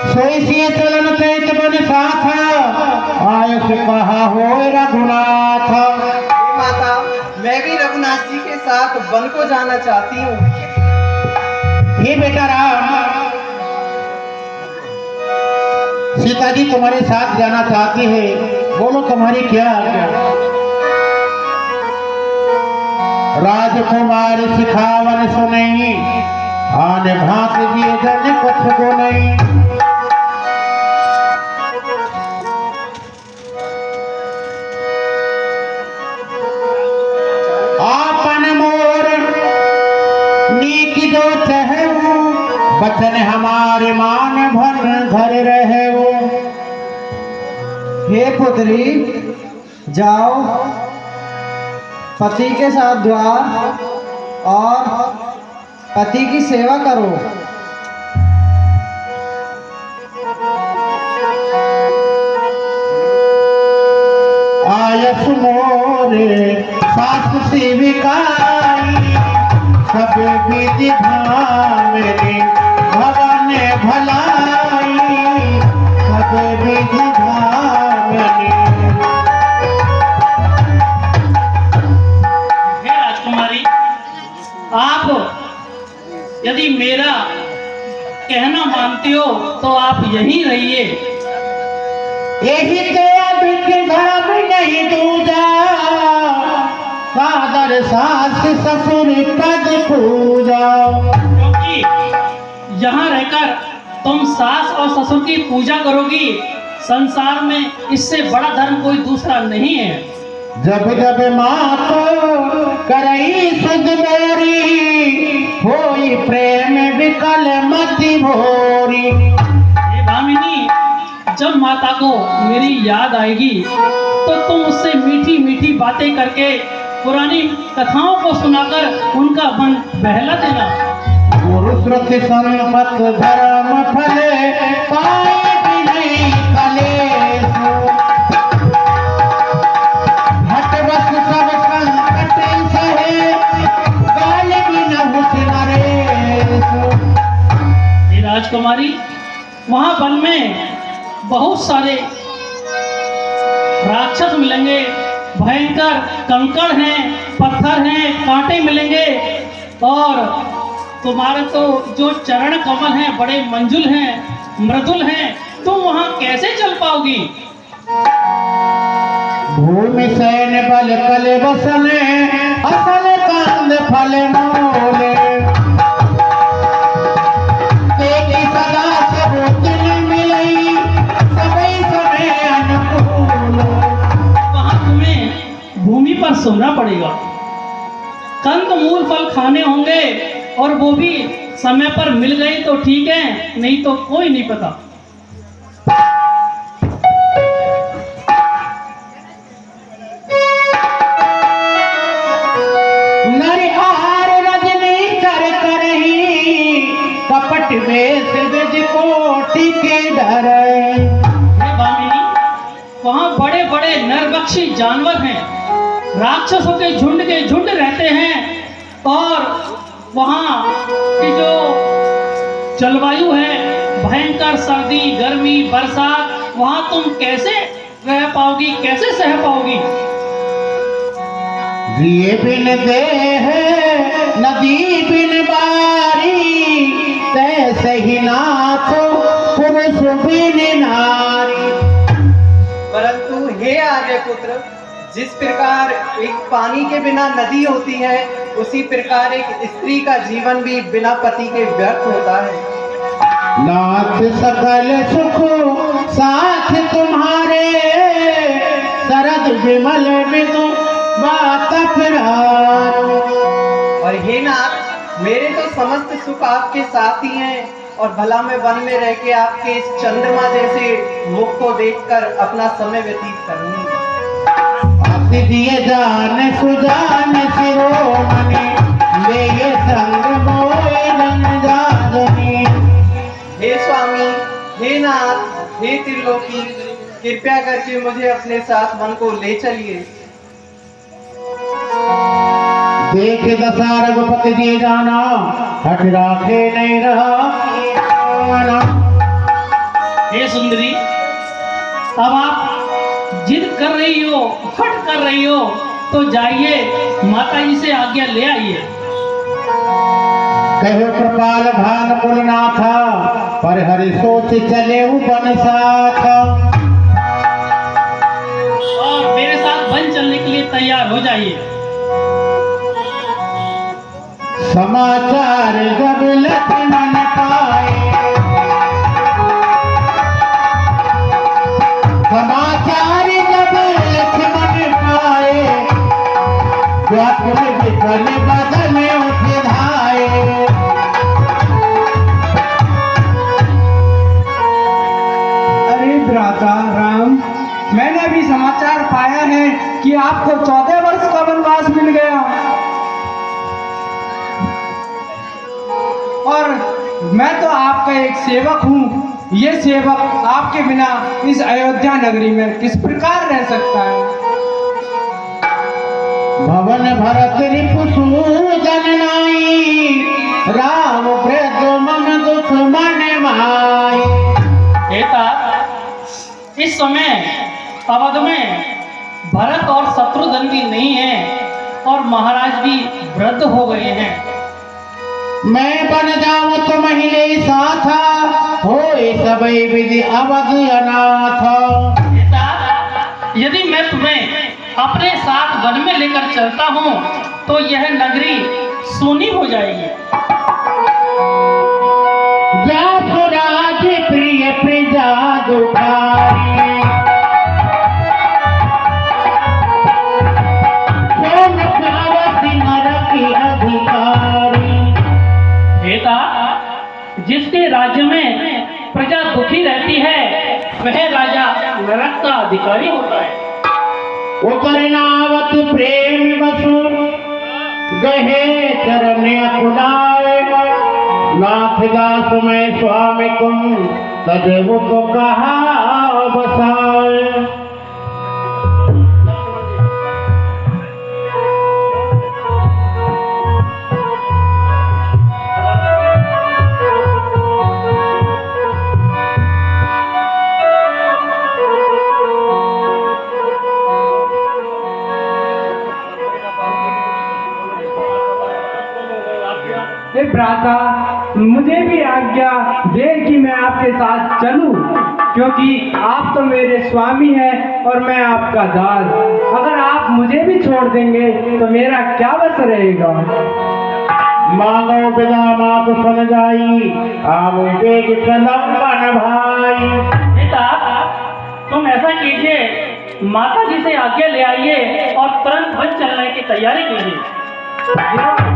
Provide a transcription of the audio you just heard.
सोई सिय चलन चैत बन साथ आयुष कहा हो रघुनाथ। माता, मैं भी रघुनाथ जी के साथ वन को जाना चाहती हूँ। हे बेटा राम, सीता जी तुम्हारे साथ जाना चाहती है, बोलो तुम्हारी क्या आज्ञा। राजकुमार सिखावन सुनई आने भात दिए जन कुछ को नहीं। आपन मोर नीक जो चहु बचन हमारे मान भन घर रहे। हे पुत्री, जाओ पति के साथ द्वार और पति की सेवा करो। आयस मोरे सास सेविकाई सब विधि धामनी भवन भलाई सब विधि धामनी। हे राजकुमारी, आप यदि मेरा कहना मानती हो तो आप यहीं रहिए। यही ते अधिक धर्म नहीं दूजा सादर सास ससुर पद पूजा। क्योंकि यहाँ रहकर तुम सास और ससुर की पूजा करोगी, संसार में इससे बड़ा धर्म कोई दूसरा नहीं है। जब जब मात करई सुध मोरी होई प्रेम विकल मति भोरी। हे भामिनी, जब माता को मेरी याद आएगी तो तुम उससे मीठी मीठी बातें करके पुरानी कथाओं को सुनाकर उनका मन बहला देना। गुरु श्रुति संपत धर्म फले पाए बिनै कलेश। हट बस सब संकट सहे गाल बिन नरेश। हे राजकुमारी, वहां वन में बहुत सारे राक्षस मिलेंगे, भयंकर कंकड़ हैं, पत्थर हैं, कांटे मिलेंगे और तुम्हारे तो जो चरण कमल हैं बड़े मंजुल हैं, मृदुल हैं, तुम वहां कैसे चल पाओगी? भूमि सैन बल कल बसने असल कांद फल मोले। तेरी सदा सब दिन मिलई सबई समय अनुकूल। वहां तुम्हें भूमि पर सोना पड़ेगा, कंद मूल फल खाने होंगे और वो भी समय पर मिल गई तो ठीक है, नहीं तो कोई नहीं पता। नरिहार रजनी कर करही कपट वेश गज कोटि के डरे। हे भामिनी, वहाँ बड़े बड़े नरभक्षी जानवर हैं, राक्षसों के झुंड रहते हैं और वहाँ की जो जलवायु है भयंकर सर्दी गर्मी बरसात, वहाँ तुम कैसे रह पाओगी, कैसे सह पाओगी? दिए बिन देह नदी बिन बारी तैसे ही नाथ पुरुष बिन नारी। परंतु हे आर्य पुत्र, जिस प्रकार एक पानी के बिना नदी होती है, उसी प्रकार एक स्त्री का जीवन भी बिना पति के व्यर्थ होता है। नाथ सकल सुख साथ तुम्हारे शरद विमल विदु बात फिरार। और हे नाथ, मेरे तो समस्त सुख आपके साथ ही हैं और भला मैं वन में रह के आपके इस चंद्रमा जैसे मुख को देखकर अपना समय व्यतीत करूंगी। दिए जान सुजान शिरोमणि ले ये संग मोए रंग जागनी। हे स्वामी, हे नाथ, हे त्रिलोकी, कृपया करके मुझे अपने साथ वन को ले चलिए। देख दशा रघुपति जी जाना हट राखे नहीं रहा। हट कर रही हो तो जाइए माता जी से आज्ञा ले आइए। कहे कृपाल भान कुलनाथ, पर हरि सोच चले बन साथ। और मेरे साथ वन चलने के लिए तैयार हो जाइए। समाचार जब लक्ष्मण पाए, समाचार जब लक्ष्मण पाए, व्याकुल विकल बदन उठ धाए। अरे भ्राता राम, मैंने अभी समाचार पाया है कि आपको 14 वर्ष का वनवास मिल गया, और मैं तो आपका एक सेवक हूँ। ये सेवक आपके बिना इस अयोध्या नगरी में किस प्रकार रह सकता है? भवन भरत रिपुसूदन नाई, राम वृद्ध मन दुख मन माई। बेटा, इस समय अवध में भरत और शत्रुघ्न भी नहीं है और महाराज भी वृद्ध हो गए हैं। मैं बन जाऊं तो महिले साथा, होए सबई विधि अवध अनाथ। बेटा, यदि मैं तुम्हें अपने साथ वन में लेकर चलता हूँ तो यह नगरी सूनी हो जाएगी। राज प्रिय प्रजा दुखारी, अधिकारी। बेटा, जिसके राज्य में प्रजा दुखी रहती है वह राजा नरक का अधिकारी होता है। उपरनावत प्रेम वसु, गहे चरण अकुलाए। नाथ दास में स्वामी तुम, तदेव तो कहा बसाए। भ्राता, मुझे भी आज्ञा दे कि मैं आपके साथ चलूं, क्योंकि आप तो मेरे स्वामी हैं और मैं आपका दास। अगर आप मुझे भी छोड़ देंगे तो मेरा क्या बस रहेगा? मांगो बिना मात सन जाई, आवो बेग चलम बन भाई। बेटा, तुम ऐसा कीजिए, माता जी से आज्ञा ले आइए और तुरंत वन चलने की तैयारी कीजिए।